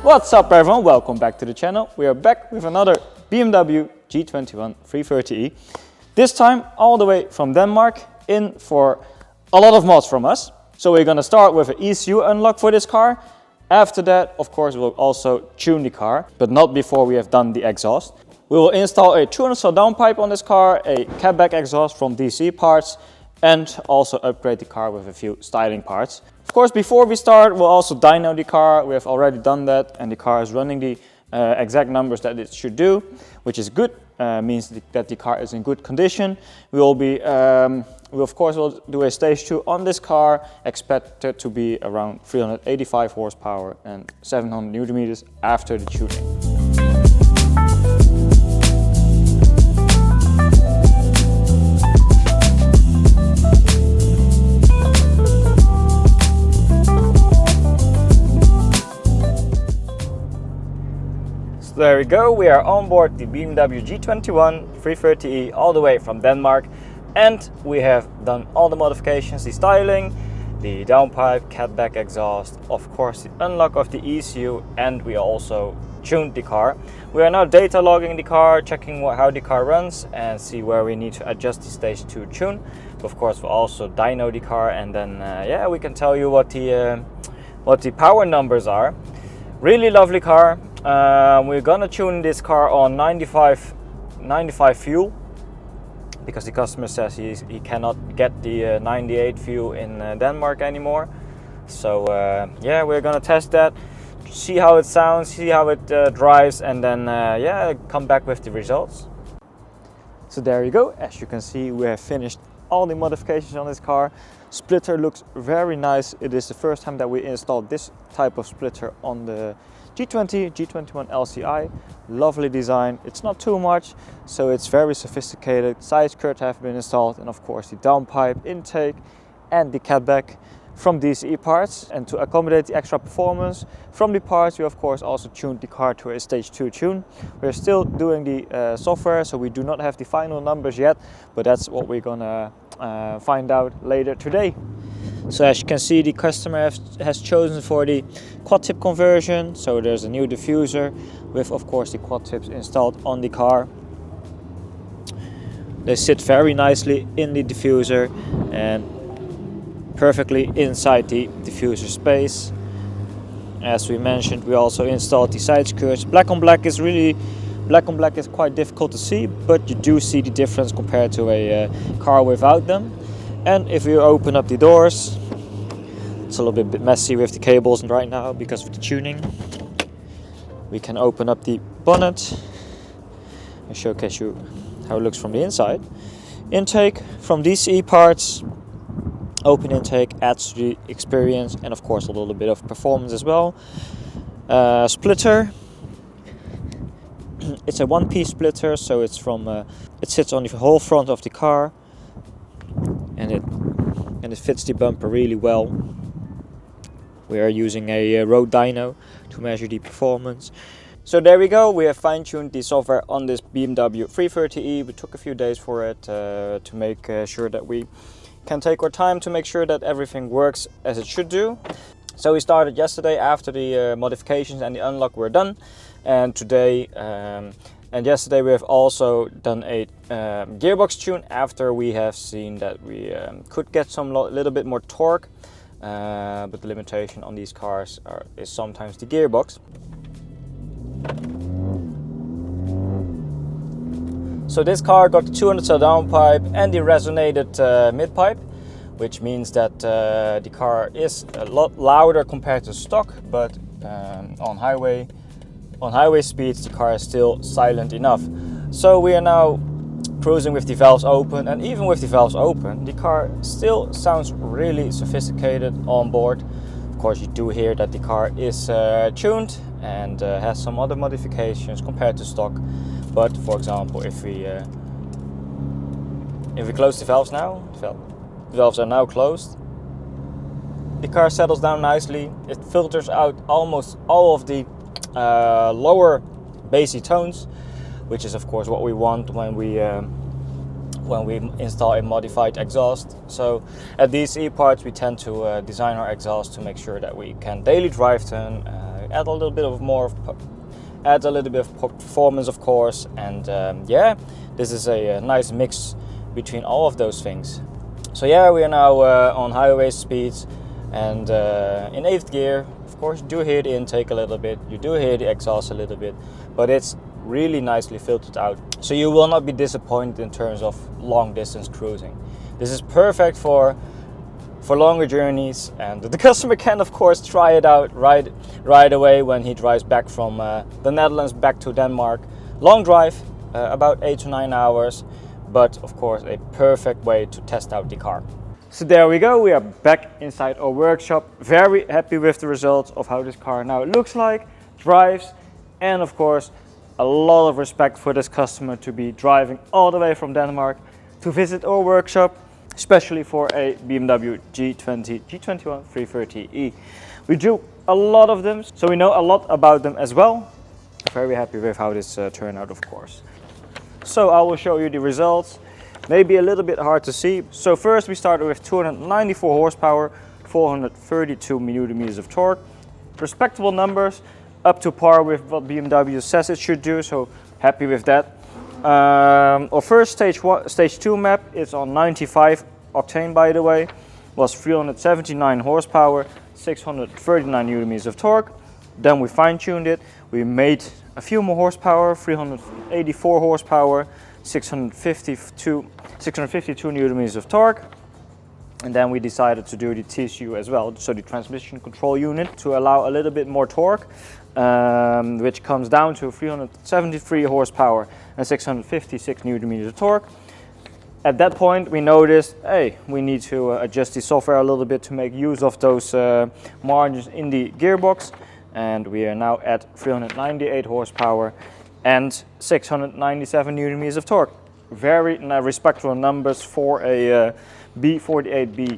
What's up everyone, welcome back to the channel. We are back with another BMW G21 330e. This time all the way from Denmark, in for a lot of mods from us. So we're gonna start with an ECU unlock for this car. After that, of course, we'll also tune the car, but not before we have done the exhaust. We will install a 200 cell downpipe on this car, a Catback exhaust from DCE parts, and also upgrade the car with a few styling parts. Of course, before we start, we'll also dyno the car. We have already done that, and the car is running the exact numbers that it should do, which is good. Means that the car is in good condition. We will be, we of course will do a stage 2 on this car, expected to be around 385 horsepower and 700 Newton meters after the tuning. There we go, we are on board the BMW G21 330e all the way from Denmark, and we have done all the modifications, the styling, the downpipe, Catback exhaust, of course the unlock of the ECU, and we also tuned the car. We are now data logging the car, checking how the car runs and see where we need to adjust the stage 2 tune. Of course we'll also dyno the car, and then yeah, we can tell you what the power numbers are. Really lovely car. We're gonna tune this car on 95 fuel, because the customer says he cannot get the 98 fuel in Denmark anymore. So yeah, we're gonna test that, see how it sounds, see how it drives, and then yeah, come back with the results. So there you go. As you can see, we have finished all the modifications on this car. Splitter looks very nice. It is the first time that we installed this type of splitter on the G21 LCI. Lovely design. It's not too much, so it's very sophisticated. Side skirts have been installed, and of course the downpipe, intake, and the Catback from DCE parts. And to accommodate the extra performance from the parts, we of course also tuned the car to a stage 2 tune. We're still doing the software, so we do not have the final numbers yet, but that's what we're gonna find out later today. So as you can see, the customer has chosen for the quad tip conversion. So there's a new diffuser with of course the quad tips installed on the car. They sit very nicely in the diffuser and perfectly inside the diffuser space. As we mentioned, we also installed the side skirts. Black on black is quite difficult to see, but you do see the difference compared to a car without them. And if you open up the doors, it's a little bit messy with the cables right now because of the tuning. We can open up the bonnet and showcase you how it looks from the inside. Intake from DCE parts. Open intake adds to the experience, and of course a little bit of performance as well. Splitter. It's a one-piece splitter, so it's from it sits on the whole front of the car, and it fits the bumper really well. We are using a road dyno to measure the performance. So there we go, we have fine-tuned the software on this BMW 330e. We took a few days for it to make sure that we can take our time to make sure that everything works as it should do. So we started yesterday after the modifications and the unlock were done, and today and yesterday we have also done a gearbox tune after we have seen that we could get some little bit more torque, but the limitation on these cars is sometimes the gearbox. So this car got the 200 cell downpipe and the resonated midpipe, which means that the car is a lot louder compared to stock, but on highway speeds the car is still silent enough. So we are now cruising with the valves open, and even with the valves open the car still sounds really sophisticated on board. Of course you do hear that the car is tuned and has some other modifications compared to stock. But for example, if we close the valves now, the valves are now closed, the car settles down nicely. It filters out almost all of the lower bassy tones, which is of course what we want when we install a modified exhaust. So at DCE parts we tend to design our exhaust to make sure that we can daily drive them, Add a little bit of adds a little bit of performance, of course, and yeah, this is a nice mix between all of those things. So yeah, we are now on highway speeds, and in 8th gear, of course, you do hear the intake a little bit, you do hear the exhaust a little bit, but it's really nicely filtered out, so you will not be disappointed in terms of long distance cruising. This is perfect for longer journeys, and the customer can of course try it out right away when he drives back from the Netherlands back to Denmark. Long drive, about 8 to 9 hours, but of course a perfect way to test out the car. So there we go, we are back inside our workshop. Very happy with the results of how this car now looks like, drives, and of course a lot of respect for this customer to be driving all the way from Denmark to visit our workshop, especially for a BMW G21 330e. We do a lot of them, so we know a lot about them as well. Very happy with how this turned out, of course. So I will show you the results. Maybe a little bit hard to see. So first we started with 294 horsepower, 432 Nm of torque. Respectable numbers, up to par with what BMW says it should do, so happy with that. Our first stage 2 map is on 95 octane, by the way, was 379 horsepower, 639 Nm of torque. Then we fine-tuned it, we made a few more horsepower, 384 horsepower, 652 Nm of torque. And then we decided to do the TCU as well, so the transmission control unit, to allow a little bit more torque, which comes down to 373 horsepower and 656 Nm of torque. At that point we noticed, hey, we need to adjust the software a little bit to make use of those margins in the gearbox, and we are now at 398 horsepower and 697 Nm of torque. Very respectable numbers for a B48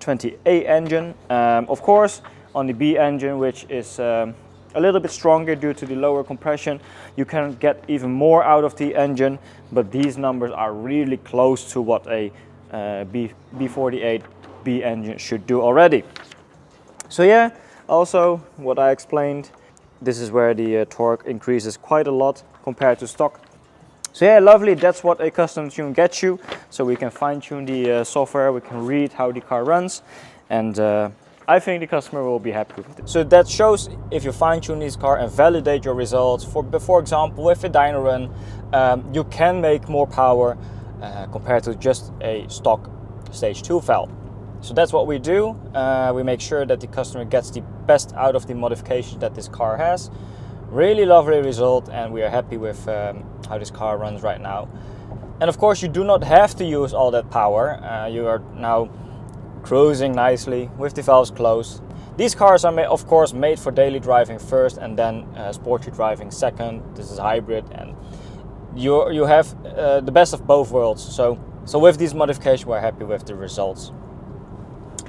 B20A engine. Of course, on the B engine, which is a little bit stronger due to the lower compression, you can get even more out of the engine, but these numbers are really close to what a B48 B engine should do already. So yeah, also what I explained, this is where the torque increases quite a lot compared to stock. So yeah, lovely, that's what a custom tune gets you. So we can fine tune the software, we can read how the car runs, and I think the customer will be happy with it. So that shows if you fine tune this car and validate your results. For example, with a dyno run, you can make more power compared to just a stock stage 2 valve. So that's what we do. We make sure that the customer gets the best out of the modifications that this car has. Really lovely result, and we are happy with how this car runs right now. And of course you do not have to use all that power. You are now cruising nicely with the valves closed. These cars are of course made for daily driving first, and then sporty driving second. This is hybrid, and you have the best of both worlds. So with these modifications we're happy with the results.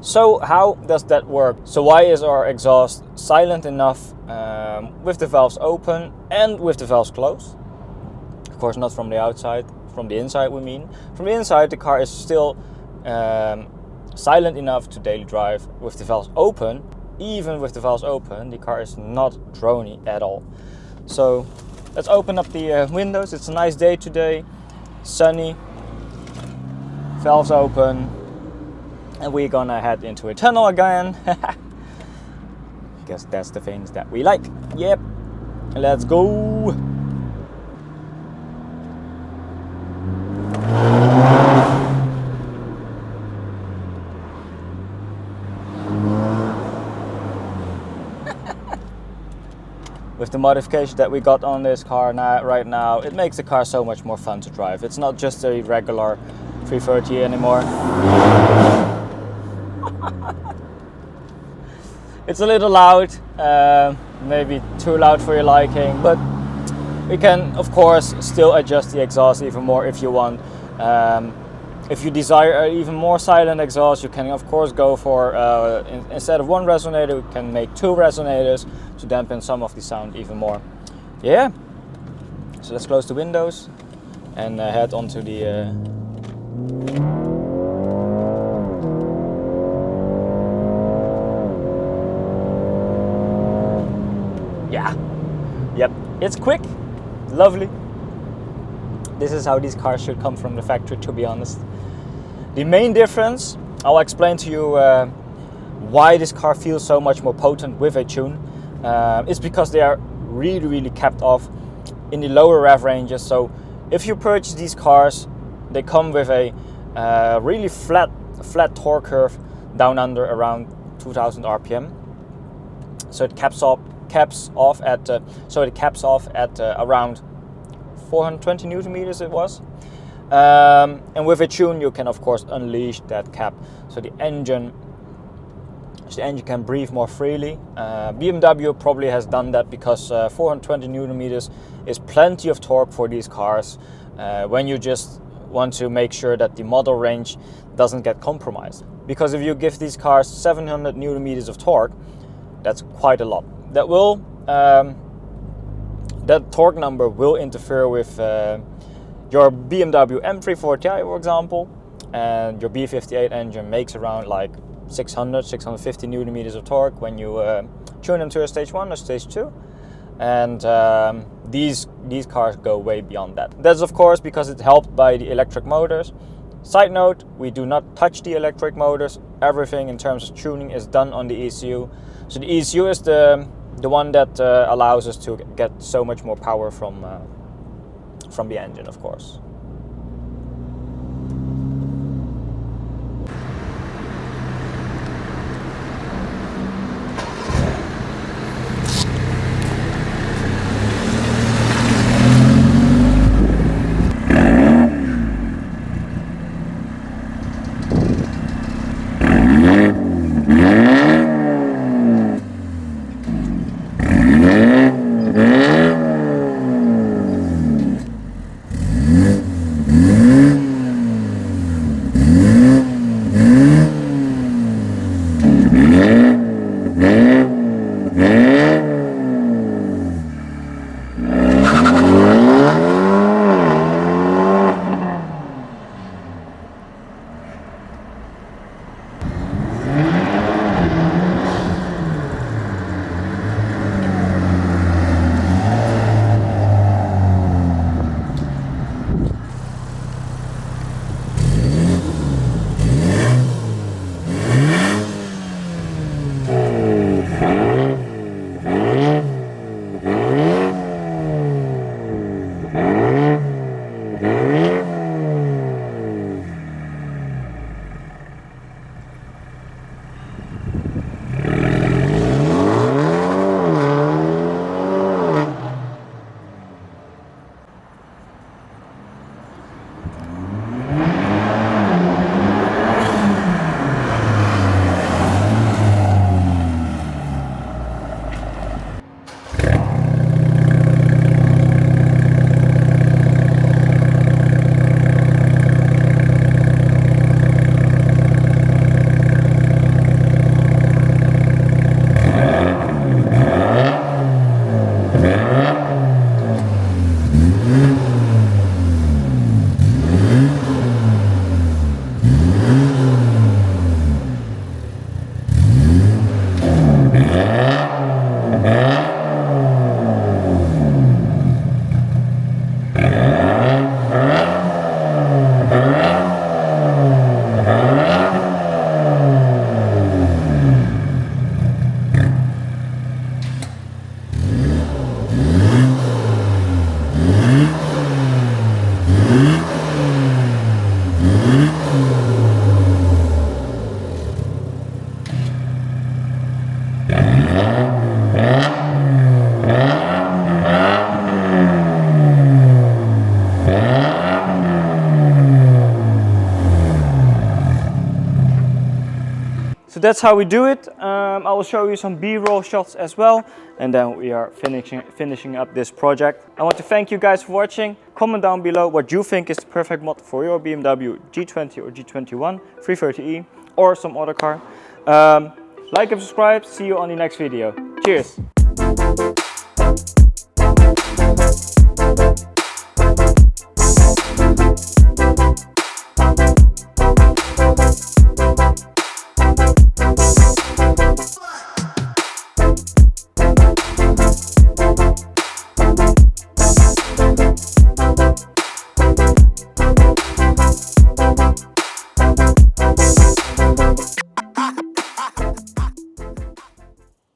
So how does that work? So why is our exhaust silent enough with the valves open and with the valves closed? Of course not from the outside, from the inside we mean. From the inside the car is still silent enough to daily drive with the valves open. Even with the valves open, the car is not drony at all. So let's open up the windows. It's a nice day today, sunny, valves open. And we're gonna head into a tunnel again. Guess that's the things that we like. Yep, let's go. With the modification that we got on this car right now, it makes the car so much more fun to drive. It's not just a regular 330 anymore. It's a little loud, maybe too loud for your liking, but we can of course still adjust the exhaust even more if you want. If you desire an even more silent exhaust, you can of course go for, instead of one resonator, you can make 2 resonators to dampen some of the sound even more. Yeah, so let's close the windows and head onto the It's quick, lovely. This is how these cars should come from the factory, to be honest. The main difference, I'll explain to you why this car feels so much more potent with a tune. It's because they are really capped off in the lower rev ranges. So if you purchase these cars, they come with a really flat torque curve down under around 2000 RPM. So it caps off at around 420 Newton meters it was. And with a tune you can of course unleash that cap, so the engine can breathe more freely. BMW probably has done that because 420 Newton meters is plenty of torque for these cars when you just want to make sure that the model range doesn't get compromised. Because if you give these cars 700 Newton meters of torque, that's quite a lot. That torque number will interfere with your BMW M340i, for example, and your B58 engine makes around like 650 Newton meters of torque when you tune them to a stage 1 or stage 2, and these cars go way beyond that. That's of course because it's helped by the electric motors. Side note, we do not touch the electric motors. Everything in terms of tuning is done on the ECU. So the ECU is the one that allows us to get so much more power from the engine, of course. So that's how we do it. I will show you some B-roll shots as well, and then we are finishing up this project. I want to thank you guys for watching. Comment down below what you think is the perfect mod for your BMW G20 or G21 330e or some other car. Like and subscribe. See you on the next video. Cheers!